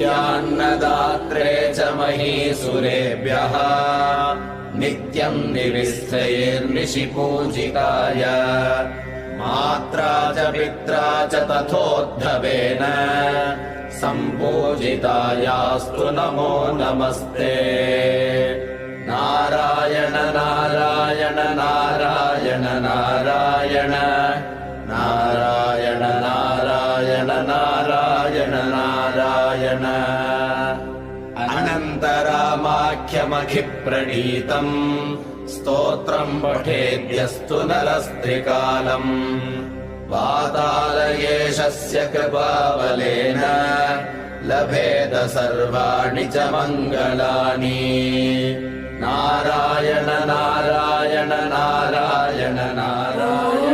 नित्यान्नदात्रे च महीसुरेभ्यः नित्यम् निविष्टैर्निशिपूजिताय मात्रा च पित्रा च तथोद्धवेन सम्पूजितायास्तु नमो नमस्ते। नारायण नारायण नारायण नारायण नारायण नारायण नारायण नारायण। अनन्तरामाख्यमखिप्रणीतम् स्तोत्रम् पठेद्यस्तु नरस्त्रिकालम् वातालयेशस्य कृपाबलेन लभेद सर्वाणि च मङ्गलानि। नारायण नारायण नारायण नारायण